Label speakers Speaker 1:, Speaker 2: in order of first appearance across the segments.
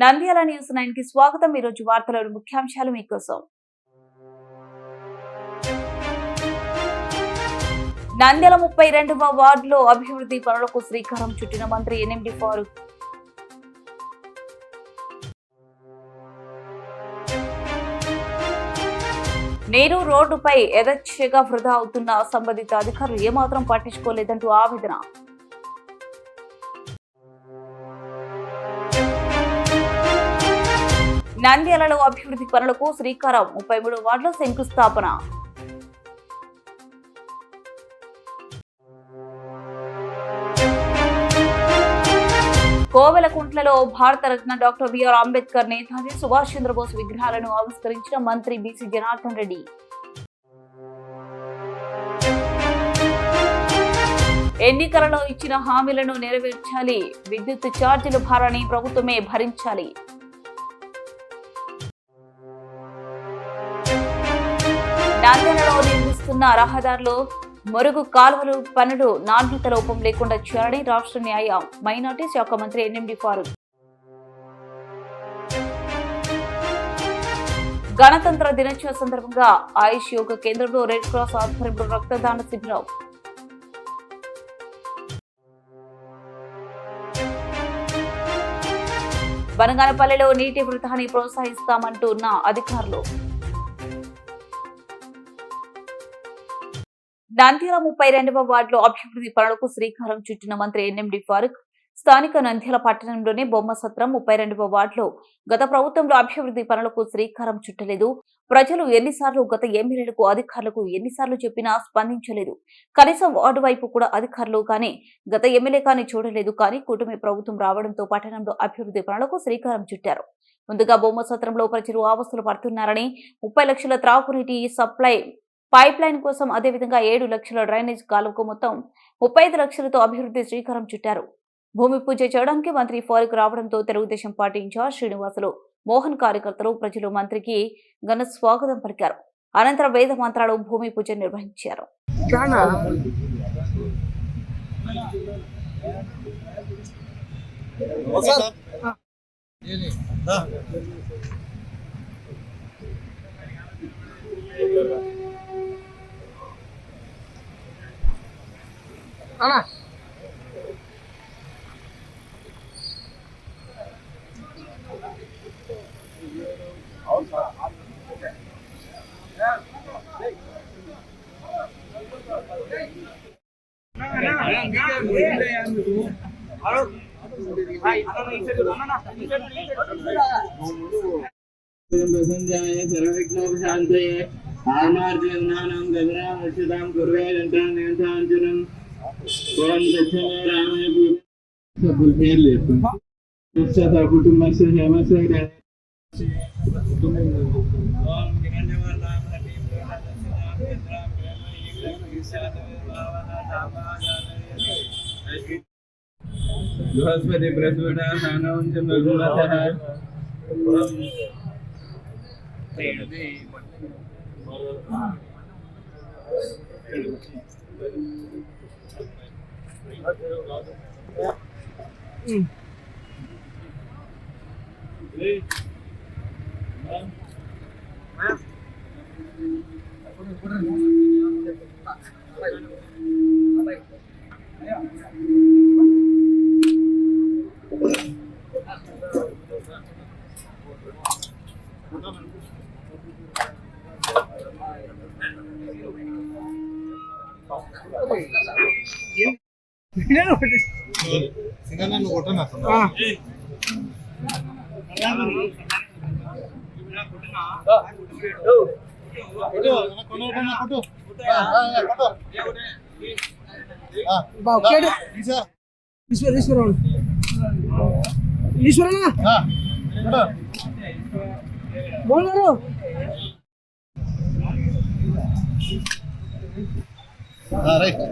Speaker 1: Nandyal news 9 కి స్వాగతం। ఈ రోజు వార్తలోని ముఖ్యాంశాలు మీకోసం। నంద్యాల 32వ వార్డులో అభివృద్ధి పనులకు శ్రీకారం చుట్టిన మంత్రి ఎన్ఎండి ఫారూక్। నేరు రోడ్డుపై యథేచ్ఛగా వృధా అవుతున్న సంబంధిత అధికారులు ఏమాత్రం పట్టించుకోలేదంటూ ఆవేదన। నంద్యాలలో అభివృద్ధి పనులకు శ్రీకారం, 33 వార్డులో శంకుస్థాపన। కోవెలకుంట్లలో భారతరత్న డాక్టర్ బిఆర్ అంబేద్కర్, నేతాజీ సుభాష్ చంద్రబోస్ విగ్రహాలను ఆవిష్కరించిన మంత్రి బీసీ జనార్దన్ రెడ్డి। ఎన్నికలలో ఇచ్చిన హామీలను నెరవేర్చాలి, విద్యుత్ ఛార్జీల భారాన్ని ప్రభుత్వమే భరించాలి। నంద్యాలలో నిర్మిస్తున్న రహదారులు, మురుగు కాలువలు పనులు నాణ్యత లోపం లేకుండా చేయాలని రాష్ట్ర న్యాయ మైనార్టీ శాఖ మంత్రి ఎన్ఎండి ఫారూక్। గణతంత్ర దినోత్సవ సందర్భంగా ఆయుష్ యోగ కేంద్రంలో రెడ్ క్రాస్ ఆధ్వర్యంలో రక్తదాన శిబిరం। బనగానపల్లిలో నీటి వృధాన్ని ప్రోత్సహిస్తామంటున్న అధికారులు। నంద్యాల 32వ వార్డులో అభివృద్ధి పనులకు శ్రీకారం చుట్టిన మంత్రి ఎన్ఎండి ఫారూక్। స్థానిక నంద్యాల పట్టణంలోని బొమ్మసత్రం 32వ వార్డులో గత ప్రభుత్వంలో అభివృద్ధి పనులకు శ్రీకారం చుట్టలేదు। ప్రజలు ఎన్నిసార్లు గత ఎమ్మెల్యేలకు అధికారులకు ఎన్నిసార్లు చెప్పినా స్పందించలేదు। కనీసం వార్డు వైపు కూడా అధికారులు కానీ గత ఎమ్మెల్యే కానీ చూడలేదు। కానీ కూటమి ప్రభుత్వం రావడంతో పట్టణంలో అభివృద్ధి పనులకు శ్రీకారం చుట్టారు। ముందుగా బొమ్మసత్రంలో ప్రజలు అవస్థలు పడుతున్నారని 30 లక్షల త్రాగునీటి సప్లై పైప్ లైన్ కోసం, అదేవిధంగా 7 లక్షల డ్రైనేజ్ కాలువకు మొత్తం 35 లక్షలతో అభివృద్ధి శ్రీకారం చుట్టారు। భూమి పూజ చేయడానికి మంత్రి ఫారూక్ రావడంతో తెలుగుదేశం పార్టీ ఇన్ఛార్జ్ శ్రీనివాసులు, మోహన్ కార్యకర్తలు, ప్రజలు మంత్రికి ఘన స్వాగతం పలికారు। అనంతరం వేద మంత్రాలు భూమి పూజ నిర్వహించారు।
Speaker 2: అన్నా
Speaker 3: Brihaspati Brihaspati
Speaker 2: right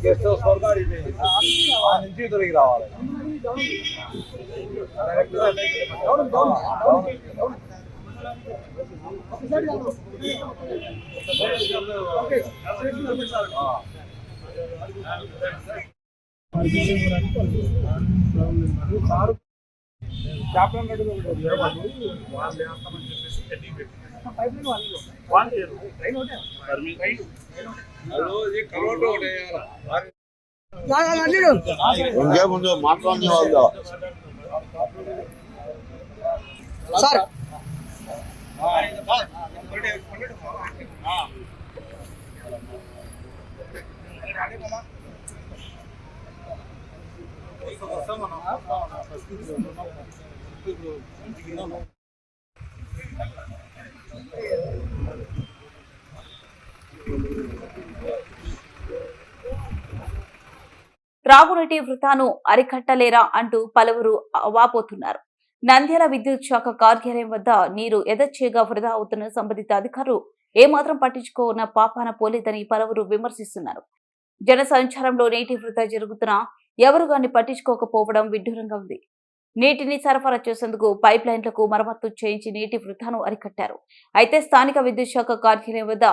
Speaker 3: guest house వరకు నుంచి దొరికి రావాలి.
Speaker 4: ముందు మాట్లాడే వాళ్ళు
Speaker 2: సార్
Speaker 1: త్రాగునీటి వృథాను అరికట్టలేరా అంటూ పలువురు వాపోతున్నారు. నంద్యాల విద్యుత్ శాఖ కార్యాలయం వద్ద నీరు యథేచ్ఛగా వృధా అవుతున్న సంబంధిత అధికారులు ఏమాత్రం పట్టించుకోన పాపాన పోలేదని పలువురు విమర్శిస్తున్నారు. జన సంచారంలో నీటి వృధా జరుగుతున్నా ఎవరు గాని పట్టించుకోకపోవడం విడ్డూరంగా ఉంది. నీటిని సరఫరా చేసేందుకు పైప్ లైన్లకు మరమ్మతు చేయించి నీటి వృధాను అరికట్టారు. అయితే స్థానిక విద్యుత్ శాఖ కార్యాలయం వద్ద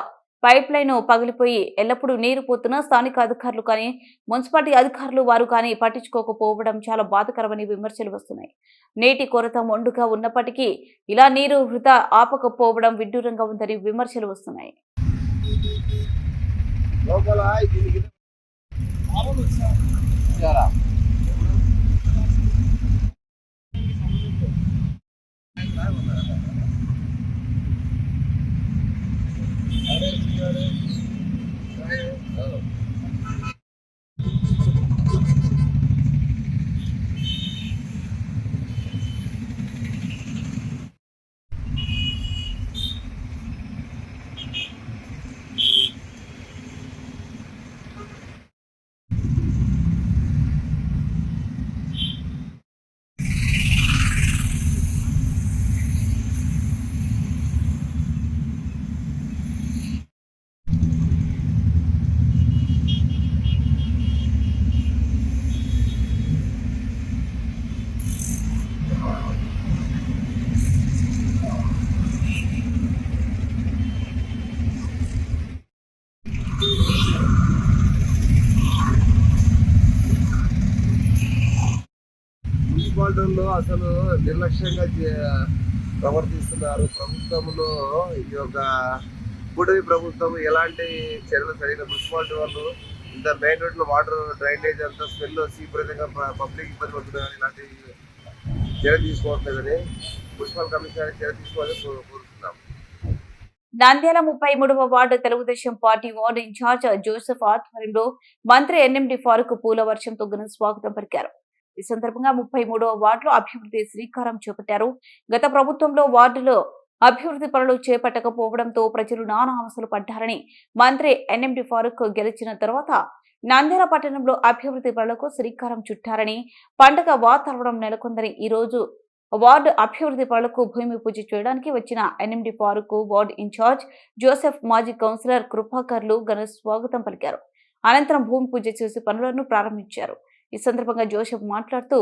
Speaker 1: పైప్ లైన్ పగిలిపోయి ఎల్లప్పుడూ నీరు పోతున్నా స్థానిక అధికారులు కానీ మున్సిపాలిటీ అధికారులు వారు కానీ పట్టించుకోకపోవడం చాలా బాధాకరమని విమర్శలు వస్తున్నాయి. నీటి కొరత మొండుగా ఉన్నప్పటికీ ఇలా నీరు వృధా ఆపకపోవడం విడ్డూరంగా ఉందని విమర్శలు వస్తున్నాయి.
Speaker 3: మున్సిపాలిటీల్లో అసలు నిర్లక్ష్యంగా ప్రవర్తిస్తున్నారు. ప్రభుత్వంలో ఈ యొక్క కూటమి ప్రభుత్వం ఎలాంటి చర్యలు సరైన మున్సిపాలిటీ వాళ్ళు ఇంత మెయిన్ రోడ్లో వాటర్ డ్రైనేజ్ అంతా స్మెల్ విపరీతంగా పబ్లిక్ ఇబ్బంది పడుతున్నారు. ఇలాంటి చర్య తీసుకోవట్లేదని మున్సిపల్ కమిషనర్ చర్య తీసుకోవాలని కోరుతున్నాం.
Speaker 1: నంద్యాల 33వ ward Telugu Desam party ward incharge Joseph ఆధ్వర్యంలో మంత్రి ఎన్ఎండి ఫారూక్ పూల వర్షంతో ఘన స్వాగతం పలికారు. ఈ సందర్భంగా 33వ వార్డులో అభివృద్ధి శ్రీకారం చేపట్టారు. గత ప్రభుత్వంలో వార్డులో అభివృద్ధి పనులు చేపట్టకపోవడంతో ప్రజలు నానా ఆశలు పడ్డారని మంత్రి ఎన్ఎండి ఫారూక్ గెలిచిన తర్వాత నంద్యాల పట్టణంలో అభివృద్ధి పనులకు శ్రీకారం చుట్టారని, పండుగ వాతావరణం నెలకొందని ఈ రోజు వార్డు అభివృద్ధి పనులకు భూమి పూజ చేయడానికి వచ్చిన NMD Farooq, ward incharge Joseph, మాజీ కౌన్సిలర్ కృపాకర్లు ఘన స్వాగతం పలికారు. అనంతరం భూమి పూజ చేసి పనులను ప్రారంభించారు. ఈ సందర్భంగా జోసెఫ్ మాట్లాడుతూ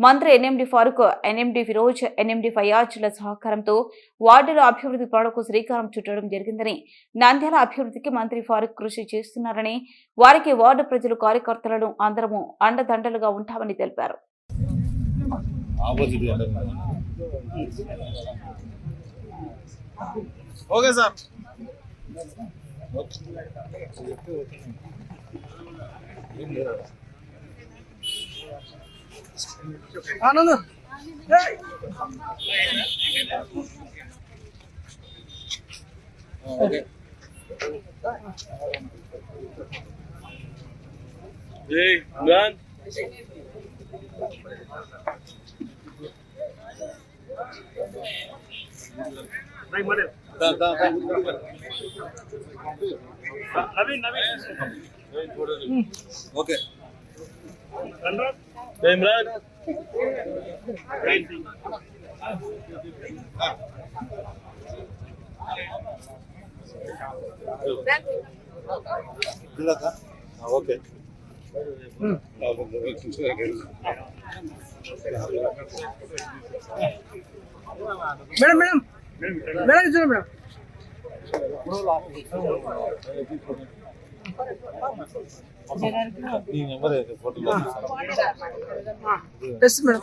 Speaker 1: మంత్రి NMD Farooq, NMD Firoz, NMD ఫయాజ్ల సహకారంతో వార్డులో అభివృద్ధి పనులకు శ్రీకారం చుట్టడం జరిగిందని, నంద్యాల అభివృద్ధికి మంత్రి ఫారూక్ కృషి చేస్తున్నారని, వారికి వార్డు ప్రజలు, కార్యకర్తలను అందరము అండదండలుగా ఉంటామని తెలిపారు.
Speaker 3: Okay sir.
Speaker 2: Anand
Speaker 3: okay okay okay
Speaker 2: madam madam madam చూడండి మేడం ఎస్ మేడం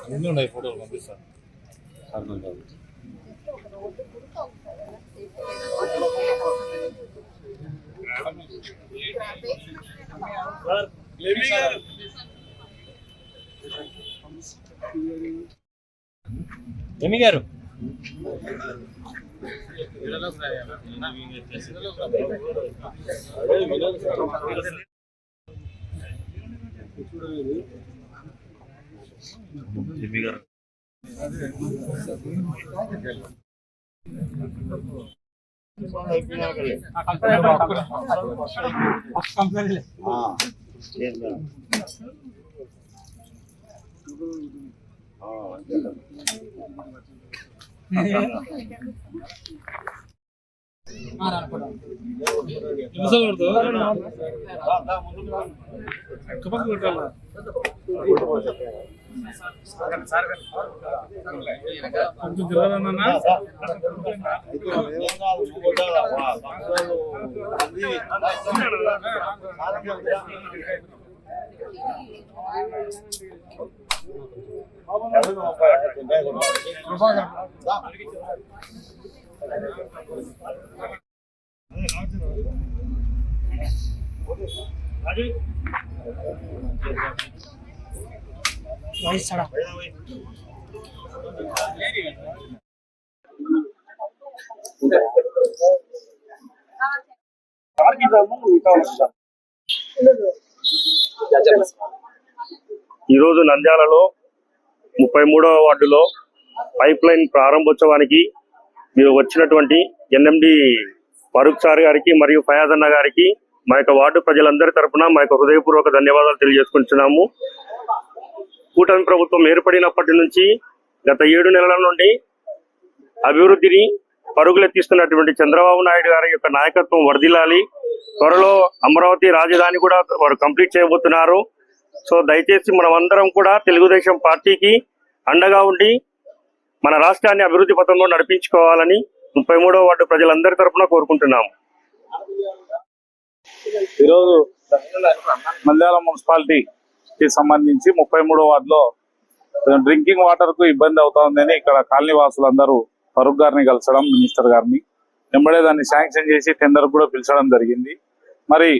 Speaker 4: ఫోటోలు పంపిస్తాను
Speaker 5: గారు
Speaker 2: వాయిస్ చడా
Speaker 6: ఈరోజు నంద్యాలలో 33వ వార్డులో పైప్ లైన్ ప్రారంభోత్సవానికి మీరు వచ్చినటువంటి ఎన్ఎండి ఫరూక్ సార్ గారికి మరియు ఫయాజ్ అన్న గారికి మా యొక్క వార్డు ప్రజలందరి తరపున మా యొక్క హృదయపూర్వక ధన్యవాదాలు తెలియజేసుకుంటున్నాము. కూటమి ప్రభుత్వం ఏర్పడినప్పటి నుంచి గత 7 నెలల నుండి అభివృద్ధిని పరుగులెత్తిస్తున్నటువంటి చంద్రబాబు నాయుడు గారి యొక్క నాయకత్వం వర్ధిల్లాలి. త్వరలో అమరావతి రాజధాని కూడా వారు కంప్లీట్ చేయబోతున్నారు. సో దయచేసి మనమందరం కూడా తెలుగుదేశం పార్టీకి అండగా ఉండి మన రాష్ట్రాన్ని అభివృద్ధి పథంలో నడిపించుకోవాలని 33వ వార్డు ప్రజలందరి తరపున కోరుకుంటున్నాము.
Speaker 7: ఈరోజు నంద్యాల మున్సిపాలిటీకి సంబంధించి 33వ వార్డులో డ్రింకింగ్ వాటర్ కు ఇబ్బంది అవుతుందని ఇక్కడ కాలనీ వాసులందరూ ఫరూక్ గారిని కలిసడం, మినిస్టర్ గారిని వెంబడే దాన్ని శాంక్షన్ చేసి టెండర్ కూడా పిలిచడం జరిగింది. మరి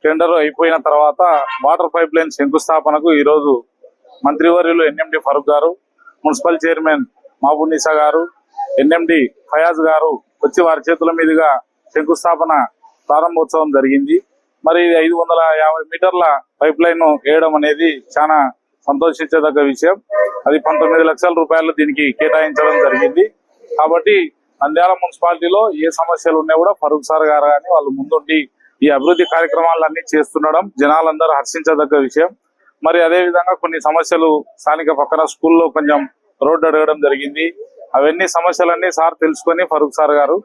Speaker 7: టెండర్ అయిపోయిన తర్వాత వాటర్ పైప్ లైన్ శంకుస్థాపనకు ఈరోజు మంత్రివర్యులు ఎన్ఎండి ఫరూక్ గారు, మున్సిపల్ చైర్మన్ మహబూబున్నీసా గారు, ఎన్ఎండి ఫయాజ్ గారు వచ్చి వారి చేతుల మీదుగా శంకుస్థాపన ప్రారంభోత్సవం జరిగింది. మరి 550 మీటర్ల పైప్ లైన్ వేయడం అనేది చాలా సంతోషించదగ్గ విషయం. అది 19 లక్షల రూపాయలు దీనికి కేటాయించడం జరిగింది. కాబట్టి నంద్యాల మున్సిపాలిటీలో ఏ సమస్యలు ఉన్నా కూడా ఫరూక్ సార్ గారు కానీ వాళ్ళు ముందుండి ఈ అభివృద్ధి కార్యక్రమాలన్నీ చేస్తుండడం జనాలందరూ హర్షించదగ్గ విషయం. మరి అదే విధంగా కొన్ని సమస్యలు స్థానిక పక్కన స్కూల్లో కొంచెం రోడ్డు అడగడం జరిగింది. అవన్నీ సమస్యలన్నీ సార్ తెలుసుకొని ఫరూక్ సార్ గారు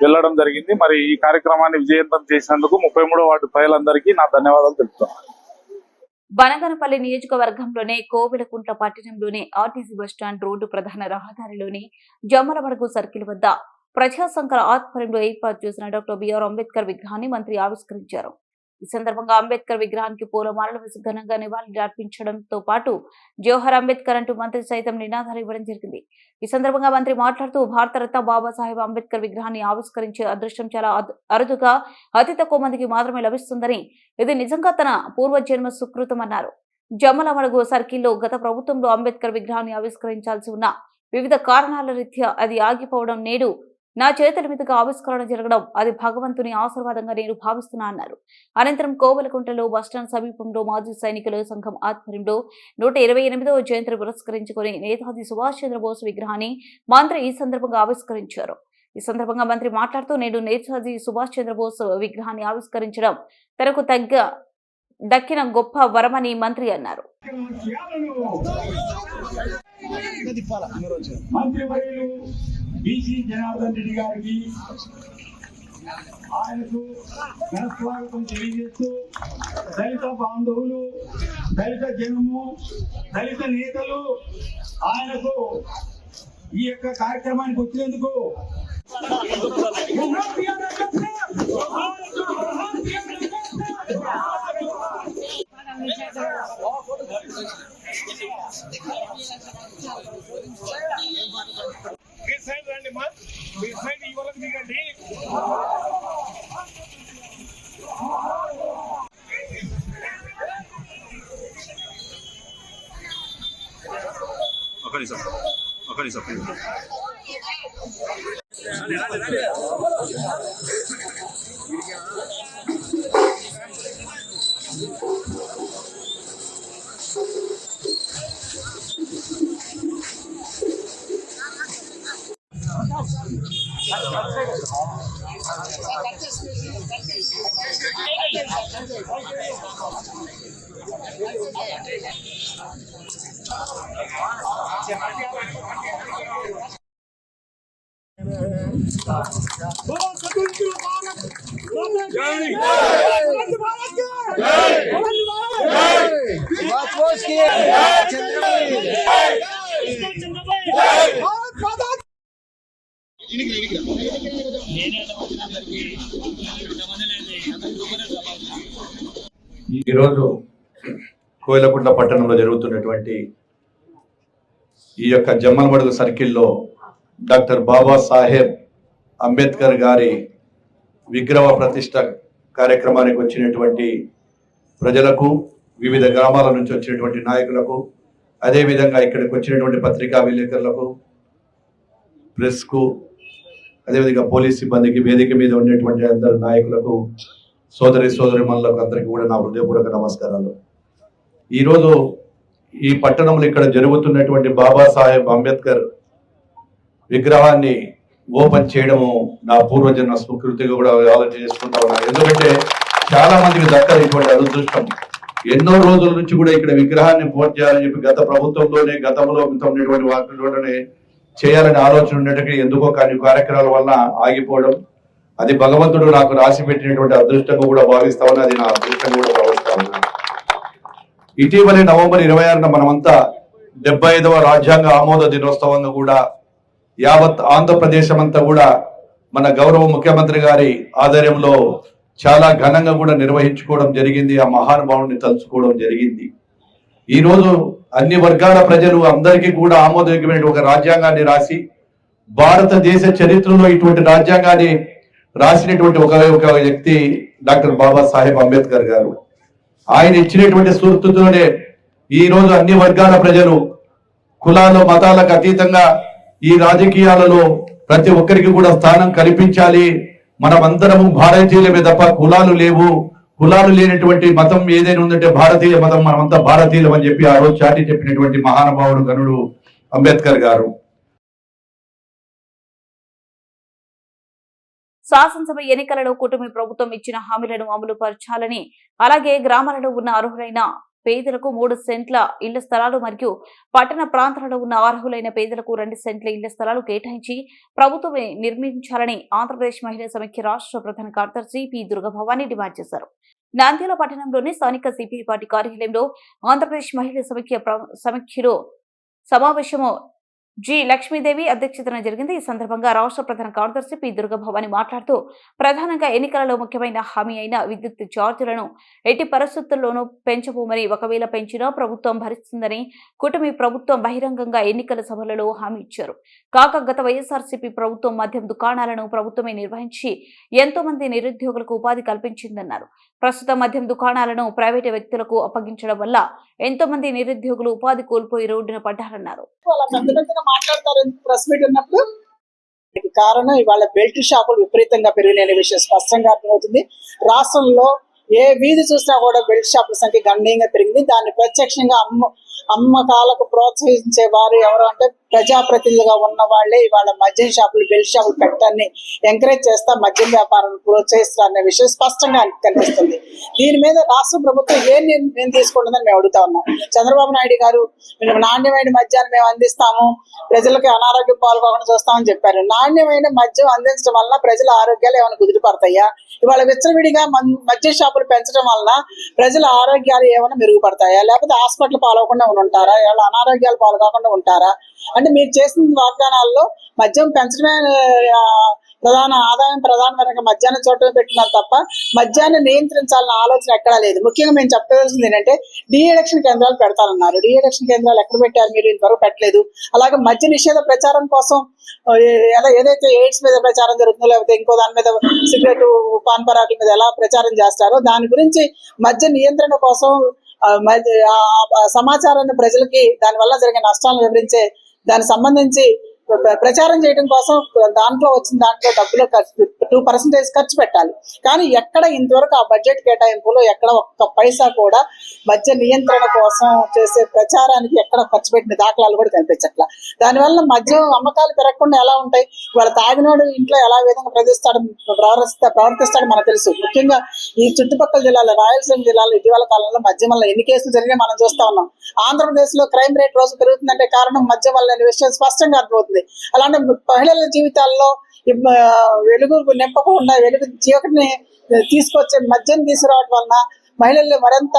Speaker 7: వెళ్ళడం జరిగింది. మరి ఈ కార్యక్రమాన్ని విజయవంతం చేసినందుకు 33వ వార్డు ప్రజలందరికీ నా ధన్యవాదాలు తెలుపుతున్నాను.
Speaker 1: బనగనపల్లి నియోజకవర్గంలోనే కోవెలకుంట్ల పట్టణంలోని ఆర్టీసీ బస్టాండ్ రోడ్డు ప్రధాన రహదారిలోని జమ్మలమడుగు సర్కిల్ వద్ద ప్రజా సంఘాల ఆధ్వర్యంలో ఏర్పాటు చేసిన డాక్టర్ బిఆర్ అంబేద్కర్ విగ్రహాన్ని మంత్రి ఆవిష్కరించారు. ఈ సందర్భంగా అంబేద్కర్ విగ్రహానికి పూలమాలలు వేసి ఘనంగా నివాళులు అర్పించడంతో పాటు జోహర్ అంబేద్కర్ అంటూ మంత్రి సైతం నినాదాలు ఇవ్వడం జరిగింది. ఈ సందర్భంగా మంత్రి మాట్లాడుతూ భారతరత్న బాబాసాహెబ్ అంబేద్కర్ విగ్రహాన్ని ఆవిష్కరించే అదృష్టం చాలా అరుదుగా అతి తక్కువ మందికి మాత్రమే లభిస్తుందని, ఇది నిజంగా తన పూర్వజన్మ సుకృతమన్నారు. జమ్మలమడుగు సర్కిల్లో గత ప్రభుత్వంలో అంబేద్కర్ విగ్రహాన్ని ఆవిష్కరించాల్సి ఉన్న వివిధ కారణాల రీత్యా అది ఆగిపోవడం నేడు నా చేతుల మీదుగా ఆవిష్కరణ జరగడం అది భగవంతుని ఆశీర్వాదంగా నేను భావిస్తున్నా అన్నారు. అనంతరం కోవెలకుంటలో బస్టాండ్ సమీపంలో మాజీ సైనికుల సంఘం ఆధ్వర్యంలో 128వ జయంతిని పురస్కరించుకుని నేతాజీ సుభాష్ చంద్రబోస్ విగ్రహాన్ని మంత్రి ఈ సందర్భంగా ఆవిష్కరించారు. ఈ సందర్భంగా మంత్రి మాట్లాడుతూ నేడు నేతాజీ సుభాష్ చంద్రబోస్ విగ్రహాన్ని ఆవిష్కరించడం తనకు దక్కిన గొప్ప వరమని మంత్రి అన్నారు.
Speaker 5: మంత్రివర్యులు బీసీ జనార్దన్ రెడ్డి గారికి ఆయనకు ఘనస్వాగతం తెలియజేస్తూ దళిత బాంధవులు, దళిత జనము, దళిత నేతలు ఆయనకు ఈ యొక్క కార్యక్రమానికి వచ్చినందుకు
Speaker 8: ఈరోజు కోయిలకుంట్ల పట్టణంలో జరుగుతున్నటువంటి ఈ యొక్క జమ్మలమడుగు సర్కిల్లో డాక్టర్ బాబాసాహెబ్ అంబేద్కర్ గారి విగ్రహ ప్రతిష్ట కార్యక్రమానికి వచ్చినటువంటి ప్రజలకు, వివిధ గ్రామాల నుంచి వచ్చినటువంటి నాయకులకు, అదేవిధంగా ఇక్కడికి వచ్చినటువంటి పత్రికా విలేకరులకు, ప్రెస్కు, అదేవిధంగా పోలీస్ సిబ్బందికి, వేదిక మీద ఉన్నటువంటి అందరు నాయకులకు, సోదరిమణులకు అందరికీ కూడా నా హృదయపూర్వక నమస్కారాలు. ఈరోజు ఈ పట్టణంలో ఇక్కడ జరుగుతున్నటువంటి బాబాసాహెబ్ అంబేద్కర్ విగ్రహాన్ని ఓపెన్ చేయడము నా పూర్వజన్మ స్వీకృతిగా కూడా ఆలోచన చేసుకుంటా ఉన్నాను. ఎందుకంటే చాలా మందికి దక్కదు ఇటువంటి అదృష్టం. ఎన్నో రోజుల నుంచి కూడా ఇక్కడ విగ్రహాన్ని పూర్తి చేయాలని చెప్పి గతంలో ఉన్నటువంటి వాటిలోనే చేయాలని ఆలోచన ఉన్నట్టుగా ఎందుకో కానీ కార్యక్రమాల వల్ల ఆగిపోవడం, అది భగవంతుడు నాకు రాసి పెట్టినటువంటి అదృష్టంగా కూడా భావిస్తా ఉన్నా, అది నా అదృష్టంగా కూడా భావిస్తా ఉన్నాను. ఇటీవలే నవంబర్ 26న మనమంతా 75వ రాజ్యాంగ ఆమోద దినోత్సవంగా కూడా యావత్ ఆంధ్రప్రదేశ్ అంతా కూడా మన గౌరవ ముఖ్యమంత్రి గారి ఆధ్వర్యంలో చాలా ఘనంగా కూడా నిర్వహించుకోవడం జరిగింది. ఆ మహానుభావుని తలుచుకోవడం జరిగింది. ఈ రోజు అన్ని వర్గాల ప్రజలు అందరికీ కూడా ఆమోదయోగ్యమైన ఒక రాజ్యాంగాన్ని రాసి, భారతదేశ చరిత్రలో ఇటువంటి రాజ్యాంగాన్ని రాసినటువంటి ఒక వ్యక్తి డాక్టర్ బాబాసాహెబ్ అంబేద్కర్ గారు. ఆయన ఇచ్చినటువంటి స్ఫూర్తితోనే ఈ రోజు అన్ని వర్గాల ప్రజలు, కులాలు మతాలకు అతీతంగా ఈ రాజకీయాలలో ప్రతి ఒక్కరికి కూడా స్థానం కల్పించాలి. మనమందరము భారతీయులమే తప్ప కులాలు లేవు, కులాలు లేనటువంటి మతం ఏదైనా ఉందంటే భారతీయ మతం, మనమంతా భారతీయులం అని చెప్పి ఆ రోజు చాటి చెప్పినటువంటి మహానుభావుడు గనుడు అంబేద్కర్ గారు.
Speaker 1: శాసనసభ ఎన్నికలలో కూటమి ప్రభుత్వం ఇచ్చిన హామీలను అమలు పరచాలని, అలాగే గ్రామాలలో ఉన్న అర్హులైన పేదలకు 3 సెంట్ల ఇళ్ల స్థలాలు మరియు పట్టణ ప్రాంతాలలో ఉన్న అర్హులైన పేదలకు 2 సెంట్ల ఇళ్ల స్థలాలు కేటాయించి ప్రభుత్వమే నిర్మించాలని ఆంధ్రప్రదేశ్ మహిళా సమైక్య రాష్ట్ర ప్రధాన కార్యదర్శి పి దుర్గభవాని డిమాండ్ చేశారు. నంద్యాల పట్టణంలోని స్థానిక సిపిఐ పార్టీ కార్యాలయంలో ఆంధ్రప్రదేశ్ మహిళా సమైక్యలో సమావేశము జి లక్ష్మీదేవి అధ్యక్షతన జరిగింది. ఈ సందర్భంగా రాష్ట్ర ప్రధాన కార్యదర్శి పి దుర్గభవాని మాట్లాడుతూ, ప్రధానంగా ఎన్నికలలో ముఖ్యమైన హామీ అయిన విద్యుత్ ఛార్జీలను ఎట్టి పరిస్థితుల్లోనూ పెంచబోమని, ఒకవేళ పెంచినా ప్రభుత్వం భరిస్తుందని కూటమి ప్రభుత్వం బహిరంగంగా ఎన్నికల సభలలో హామీ ఇచ్చారు. కాగా గత వైఎస్ఆర్సీపీ ప్రభుత్వం మద్యం దుకాణాలను ప్రభుత్వమే నిర్వహించి ఎంతో మంది నిరుద్యోగులకు ఉపాధి కల్పించిందన్నారు. ప్రస్తుతం మద్యం దుకాణాలను ప్రైవేటు వ్యక్తులకు అప్పగించడం వల్ల ఎంతో మంది నిరుద్యోగులు ఉపాధి కోల్పోయి రోడ్డున పడ్డారన్నారు.
Speaker 2: మాట్లాడతారు ప్రెస్ మీట్ ఉన్నప్పుడు కారణం ఇవాళ బెల్ట్ షాపులు విపరీతంగా పెరిగిన విషయం స్పష్టంగా అర్థమవుతుంది. రాష్ట్రంలో ఏ వీధి చూసినా కూడా బెల్ట్ షాపుల సంఖ్య గణనీయంగా పెరిగింది. దాన్ని ప్రత్యక్షంగా అమ్మకాలకు ప్రోత్సహించే వారు ఎవరు అంటే ప్రజాప్రతినిధులుగా ఉన్న వాళ్ళే ఇవాళ మద్యం షాపులు, బెల్ట్ షాపులు పెట్టడాన్ని ఎంకరేజ్ చేస్తా మద్యం వ్యాపారాన్ని ప్రోత్సహిస్తారు అనే విషయం స్పష్టంగా కనిపిస్తుంది. దీని మీద రాష్ట్ర ప్రభుత్వం ఏ నిర్ణయం తీసుకుంటుందని మేము అడుగుతా ఉన్నాం. చంద్రబాబు నాయుడు గారు నాణ్యమైన మద్యాన్ని మేము అందిస్తాము, ప్రజలకి అనారోగ్యం పాల్గొకుండా చూస్తామని చెప్పారు. నాణ్యమైన మద్యం అందించడం వల్ల ప్రజల ఆరోగ్యాలు ఏమైనా కుదిరిపడతాయా? ఇవాళ విచ్చలవిడిగా మద్యం షాపులు పెంచడం వల్ల ప్రజల ఆరోగ్యాలు ఏమైనా మెరుగుపడతాయా? లేకపోతే హాస్పిటల్ పాల్గొకుండా ఉంటారా? ఇవాళ అనారోగ్యాలు పాల్గొకుండా ఉంటారా? అంటే మీరు చేసిన వాగ్దానాల్లో మద్యం పెంచడమే ప్రధానమైన మద్యాన్ని చూడటం పెట్టినారు తప్ప మద్యాన్ని నియంత్రించాలన్న ఆలోచన ఎక్కడా లేదు. ముఖ్యంగా మేము చెప్పవలసింది ఏంటంటే డీఎడిక్షన్ కేంద్రాలు పెడతానన్నారు. డీఎడిక్షన్ కేంద్రాలు ఎక్కడ పెట్టారు? మీరు ఇంతవరకు పెట్టలేదు. అలాగే మద్య నిషేధ ప్రచారం కోసం ఏదైతే ఎయిడ్స్ మీద ప్రచారం జరుగుతుందో, లేకపోతే ఇంకో దాని మీద సిగరెట్ పాన్ పరాకుల మీద ఎలా ప్రచారం చేస్తారో దాని గురించి మద్య నియంత్రణ కోసం సమాచారాన్ని ప్రజలకి దానివల్ల జరిగే నష్టాలను వివరించే దానికి సంబంధించి ప్రచారం చేయడం కోసం దాంట్లో డబ్బులు 2% ఖర్చు పెట్టాలి. కానీ ఎక్కడ ఇంతవరకు ఆ బడ్జెట్ కేటాయింపులో ఎక్కడ ఒక్క పైసా కూడా మద్య నియంత్రణ కోసం చేసే ప్రచారానికి ఎక్కడ ఖర్చు పెట్టిన దాఖలాలు కూడా కనిపించట్లా. దానివల్ల మద్యం అమ్మకాలు పెరగకుండా ఎలా ఉంటాయి? వాళ్ళ తాగినోడు ఇంట్లో ఎలా విధంగా ప్రవర్తిస్తాడు మనకు తెలుసు. ముఖ్యంగా ఈ చుట్టుపక్కల జిల్లాలో, రాయలసీమ జిల్లాలో ఇటీవల కాలంలో మద్యం వల్ల ఎన్ని కేసులు జరిగినా మనం చూస్తా ఉన్నాం. ఆంధ్రప్రదేశ్ లో క్రైమ్ రేట్ రోజు పెరుగుతుందంటే కారణం మద్యం వల్ల అనే విషయం స్పష్టంగా అర్థమవుతుంది. అలాంటి మహిళల జీవితాల్లో వెలుగు నింపకుండా చీకటిని తీసుకొచ్చే మద్యం తీసుకురావడం వలన మహిళలు మరింత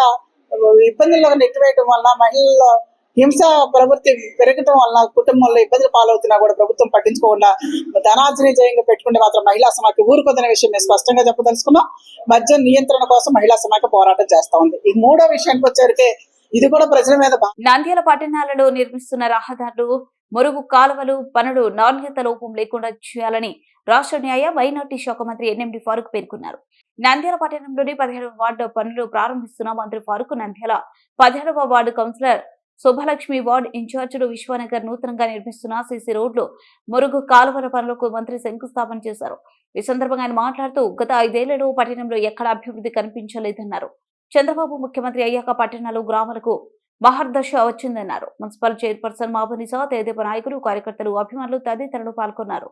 Speaker 2: ఇబ్బందుల్లో నెట్టివేయడం వలన, మహిళల్లో హింస ప్రవృత్తి పెరగటం వలన కుటుంబంలో ఇబ్బందులు పాలవుతున్నా కూడా ప్రభుత్వం పట్టించుకోకుండా ధనార్జన జయంగా పెట్టుకుంటే మాత్రం మహిళా సమాఖ్య ఊరుకొద్దనే విషయం మేము స్పష్టంగా చెప్పదలుచుకున్నాం. మద్యం నియంత్రణ కోసం మహిళా సమాఖ్య పోరాటం చేస్తా ఉంది. ఈ మూడో విషయానికి వచ్చేసరికి ఇది కూడా ప్రజల మీద
Speaker 1: నంద్యాల పట్టణాలలో నిర్మిస్తున్న రహదారులు, మురుగు కాలువలు పనులు నాణ్యత లోపం లేకుండా చేయాలని రాష్ట్ర న్యాయ మైనార్టీ శాఖ మంత్రి ఎన్ఎండి ఫారూక్ పేర్కొన్నారు. నంద్యాల పట్టణంలోని 17వ వార్డు పనులు ప్రారంభిస్తున్న మంత్రి ఫారూక్ నంద్యాల 17వ వార్డు కౌన్సిలర్ శుభలక్ష్మి, వార్డు ఇన్ఛార్జీలు విశ్వనగర్ నూతనంగా నిర్మిస్తున్న సీసీ రోడ్లు, మురుగు కాలువల పనులకు మంత్రి శంకుస్థాపన చేశారు. ఈ సందర్భంగా ఆయన మాట్లాడుతూ గత 5 ఏళ్లలో పట్టణంలో ఎక్కడ అభివృద్ధి కనిపించలేదన్నారు. చంద్రబాబు ముఖ్యమంత్రి అయ్యాక పట్టణాలు, గ్రామాలకు మహర్దశ వచ్చిందన్నారు. మున్సిపల్ చైర్పర్సన్ మాబునిసా, తెదేప నాయకులు, కార్యకర్తలు, అభిమానులు తదితరులు పాల్గొన్నారు.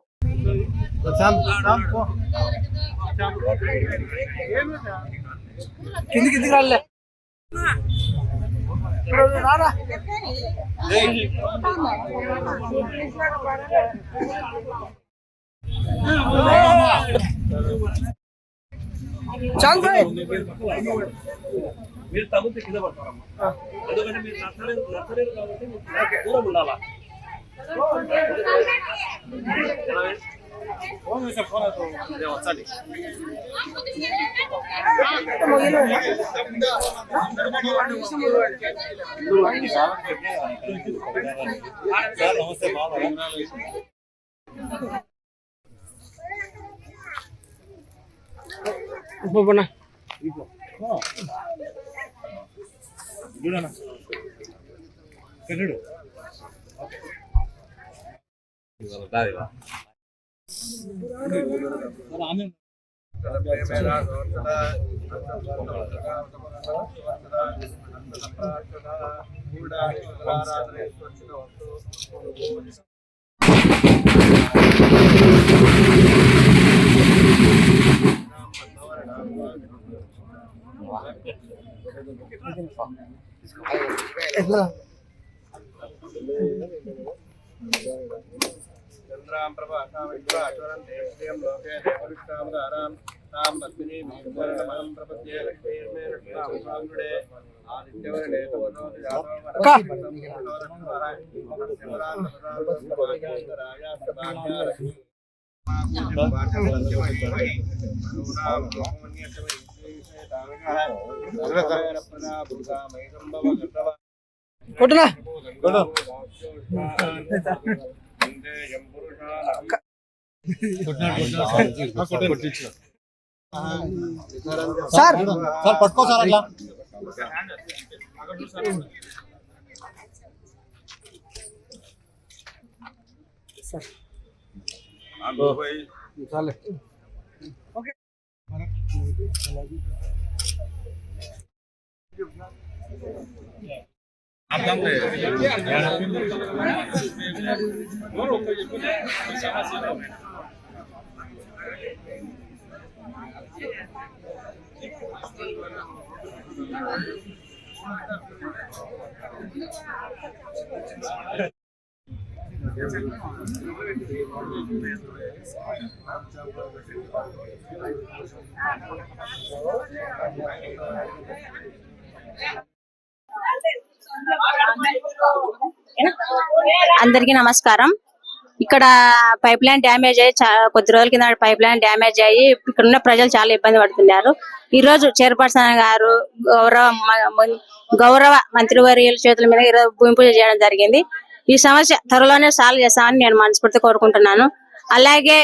Speaker 9: మీరు తగ్గితే కింద పడతారమ్మా. ఎందుకంటే మీరు నచ్చలేదు కాబట్టి దూరం ఉండాలా. వచ్చండి.
Speaker 2: కొట్టునా సార్ పట్టుకో సార్ అట్లా
Speaker 10: అందరికీ నమస్కారం. ఇక్కడ పైప్ లైన్ డ్యామేజ్ అయ్యి కొద్ది రోజుల కింద పైప్ లైన్ డ్యామేజ్ అయ్యి ఇక్కడ ఉన్న ప్రజలు చాలా ఇబ్బంది పడుతున్నారు. ఈ రోజు చైర్పర్సన్ గారు గౌరవ మంత్రివర్యుల చేతుల మీద ఈరోజు భూమి పూజ చేయడం జరిగింది. ఈ సమస్య త్వరలోనే సాల్వ్ చేస్తామని నేను మనస్ఫూర్తి కోరుకుంటున్నాను. అలాగే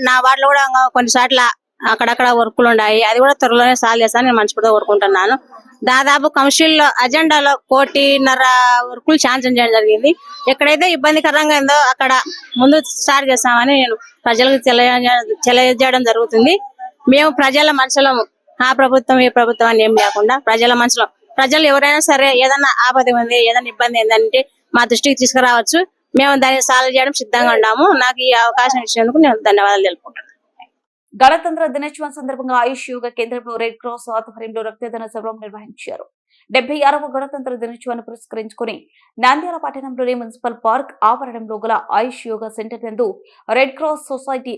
Speaker 10: నా వార్డులో కూడా కొన్నిసార్లు అక్కడక్కడ వర్కులు ఉన్నాయి, అది కూడా త్వరలోనే సాల్వ్ చేస్తామని నేను మనస్ఫూర్తిగా కోరుకుంటున్నాను. దాదాపు కౌన్సిల్ లో అజెండాలో 1.5 వర్కులు శాంక్షన్ చేయడం జరిగింది. ఎక్కడైతే ఇబ్బందికరంగా ఉందో అక్కడ ముందు స్టార్ట్ చేస్తామని నేను ప్రజలకు తెలియజేయడం జరుగుతుంది. మేము ప్రజల మనసులో ఆ ప్రభుత్వం ఈ ప్రభుత్వం అని ఏం లేకుండా ప్రజల మనసులో ప్రజలు ఎవరైనా సరే ఏదైనా ఆపద ఉంది, ఏదైనా ఇబ్బంది ఏంటంటే మా దృష్టికి తీసుకురావచ్చు. మేము దాన్ని సాల్వ్ చేయడం సిద్ధంగా ఉన్నాము. నాకు ఈ అవకాశం ఇచ్చినందుకు నేను ధన్యవాదాలు తెలుపుకుంటున్నాను.
Speaker 1: గణతంత్ర దినోత్సవం సందర్భంగా ఆయుష్ యోగా కేంద్రంలో రెడ్ క్రాస్ ఆధ్వర్యంలో రక్తదాన శిబిరం నిర్వహించారు. 76వ గణతంత్ర దినోత్సవాన్ని పురస్కరించుకుని నంద్యాల పట్టణంలోని మున్సిపల్ పార్క్ ఆవరణంలో గల ఆయుష్ యోగా సెంటర్ నందు రెడ్ క్రాస్ సొసైటీ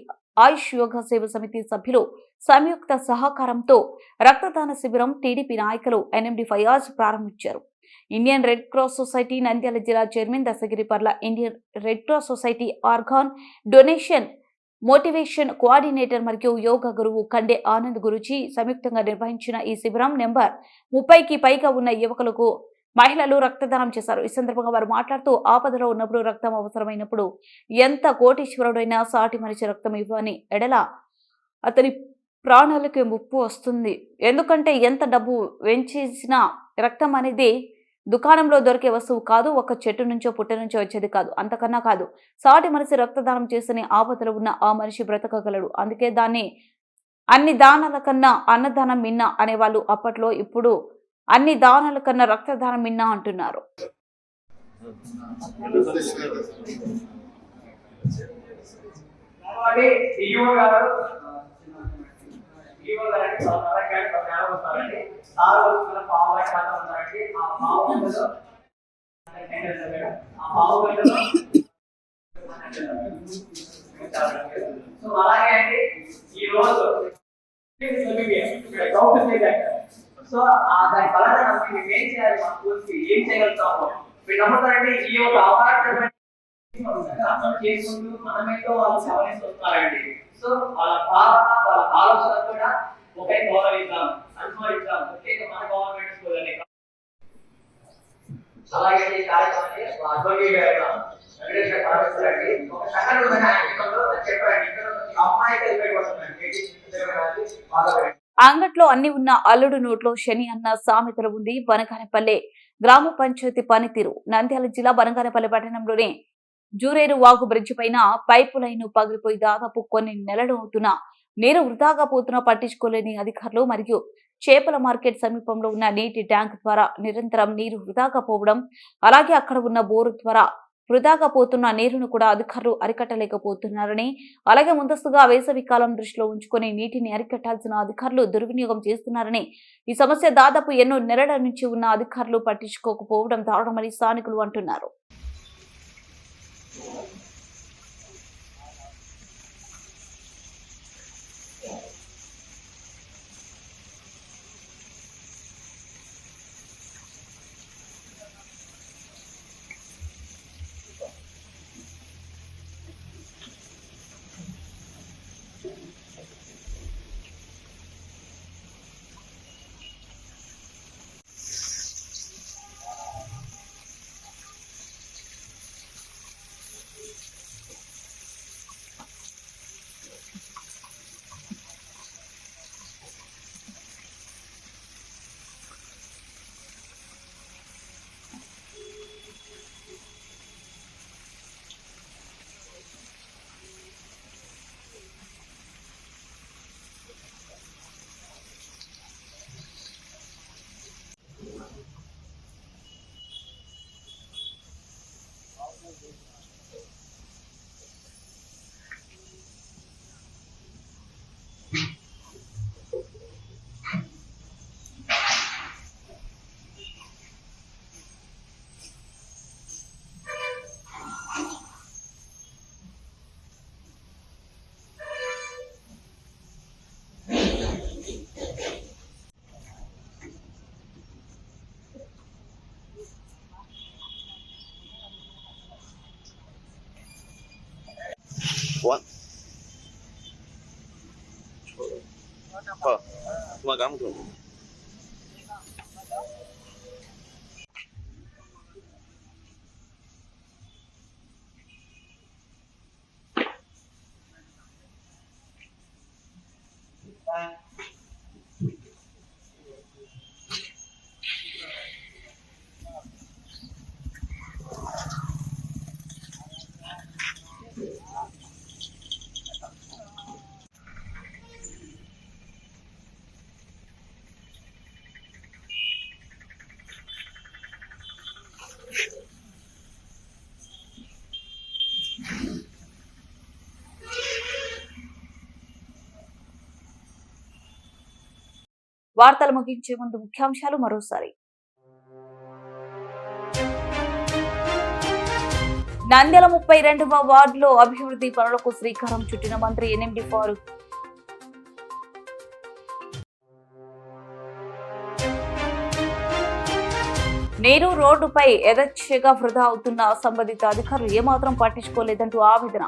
Speaker 1: ఆయుష్ యోగా సేవ సమితి సభ్యులు సంయుక్త సహకారంతో రక్తదాన శిబిరం టీడీపీ నాయకులు ఎన్ఎండి ఫయాజ్ ప్రారంభించారు. Indian Red Cross Society Nandyal జిల్లా chairman Dasagiri Parla, Indian Red Cross Society organ donation motivation coordinator మరియు యోగా గురువు కండే ఆనంద్ గురుజీ సంయుక్తంగా నిర్వహించిన ఈ శిబిరం నెంబర్ 30కి పైగా ఉన్న యువకులకు మహిళలు రక్తదానం చేశారు. ఈ సందర్భంగా వారు మాట్లాడుతూ ఆపదలో ఉన్నప్పుడు రక్తం అవసరమైనప్పుడు ఎంత కోటీశ్వరుడైనా సాటి మనిషి రక్తం ఇవ్వని ఎడల అతని ప్రాణాలకు ముప్పు వస్తుంది. ఎందుకంటే ఎంత డబ్బు వెంచేసినా రక్తం అనేది దుకాణంలో దొరికే వస్తువు కాదు, ఒక చెట్టు నుంచో పుట్ట నుంచో వచ్చేది కాదు, అంతకన్నా కాదు. సాటి మనిషి రక్తదానం చేసిన ఆపదలో ఉన్న ఆ మనిషి బ్రతకగలడు. అందుకే దాన్ని అన్ని దానాల కన్నా అన్నదానం మిన్న అనేవాళ్ళు అప్పట్లో. ఇప్పుడు అన్ని దానాల కన్నా రక్తదానం మిన్న అంటున్నారు.
Speaker 11: అలాగే అండి ఈ రోజు సో దాని ఫలానా మేము ఏం చేయాలి, మా స్కూల్కి ఏం చేయగలుగుతాము మీరు నమ్ముతారండి. ఈ యొక్క అవార్డు చేసుకుంటూ మనమేతో వాళ్ళు గమనిస్తూ వస్తున్నారండి. సో వాళ్ళ భావన వాళ్ళ ఆలోచన కూడా ఒకే గౌరవిద్దాం, అనుభవిద్దాం. ముఖ్యంగా మన గవర్నమెంట్ స్కూల్ అనే అలాగే ఈ కార్యక్రమాన్ని అడ్వకేట్ గారు వెంకటేశ్వర భావిస్తారండి. ఒక సంఘటన చెప్పండి, అమ్మాయి
Speaker 1: అంగట్లో అన్ని ఉన్న అల్లుడు నోట్లో శని అన్న సామెతలు ఉంది బనగానపల్లె గ్రామ పంచాయతీ పనితీరు. నంద్యాల జిల్లా బనగానపల్లె పట్టణంలోని జూరేరు వాగు బ్రిడ్జి పైన పైపు లైన్ పగిలిపోయి దాదాపు కొన్ని నెలలు అవుతున్నా నీరు వృధాగా పోతున్నా పట్టించుకోలేని అధికారులు మరియు చేపల మార్కెట్ సమీపంలో ఉన్న నీటి ట్యాంక్ ద్వారా నిరంతరం నీరు వృధాగా పోవడం, అలాగే అక్కడ ఉన్న బోరు ద్వారా వృధాగా పోతున్న నీరును కూడా అధికారులు అరికట్టలేకపోతున్నారని, అలాగే ముందస్తుగా వేసవి కాలం దృష్టిలో ఉంచుకొని నీటిని అరికట్టాల్సిన అధికారులు దుర్వినియోగం చేస్తున్నారని, ఈ సమస్య దాదాపు ఎన్నో నెలల నుంచి ఉన్న అధికారులు పట్టించుకోకపోవడం దారుణమని స్థానికులు అంటున్నారు.
Speaker 4: One. Cuma kamu tuh.
Speaker 1: వార్తలు ముగించే ముందు ముఖ్యాంశాలు మరోసారి. నంద్యాల 32వ వార్డులో అభివృద్ధి పనులకు శ్రీకారం చుట్టిన మంత్రి ఎన్ఎండి ఫారూక్. నేరు రోడ్డుపై యథేచ్ఛగా వృధా అవుతున్న సంబంధిత అధికారులు ఏమాత్రం పట్టించుకోలేదంటూ ఆవేదన.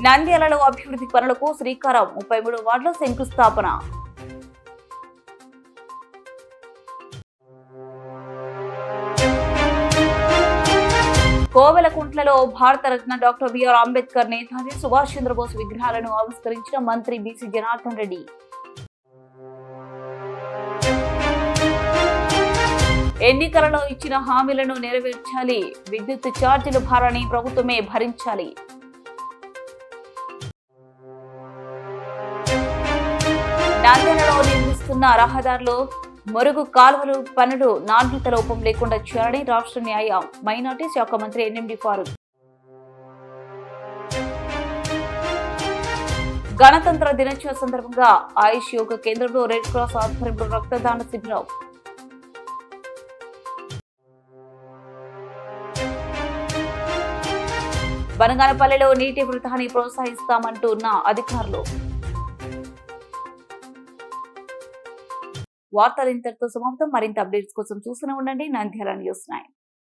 Speaker 1: నంద్యాలలో అభివృద్ధి పనులకు శ్రీకారం 33 వార్డులో శంకుస్థాపన. కోవెలకుంట్లలో భారతరత్న డాక్టర్ బిఆర్ అంబేద్కర్, నేతాజీ సుభాష్ చంద్రబోస్ విగ్రహాలను ఆవిష్కరించిన మంత్రి బీసీ జనార్దన్ రెడ్డి. ఎన్నికలలో ఇచ్చిన హామీలను నెరవేర్చాలి, విద్యుత్ ఛార్జీల భారాన్ని ప్రభుత్వమే భరించాలి. నంద్యాలలో నిర్మిస్తున్న రహదారులు, మురుగు కాలువలు పనులు నాణ్యత లోపం లేకుండా చేయాలని రాష్ట్ర న్యాయ మైనార్టీ శాఖ మంత్రి ఎన్ఎండి ఫారూక్. గణతంత్ర దినోత్సవ సందర్భంగా ఆయుష్ యోగ కేంద్రంలో రెడ్ క్రాస్ ఆధ్వర్యంలో రక్తదాన శిబిరం. బనగానపల్లిలో నీటి వృధాన్ని ప్రోత్సహిస్తామంటున్న అధికారులు. వార్తలు ఇంతటితో సమాప్తం. మరింత అప్డేట్స్ కోసం చూస్తూనే ఉండండి నంద్యాల న్యూస్ 9.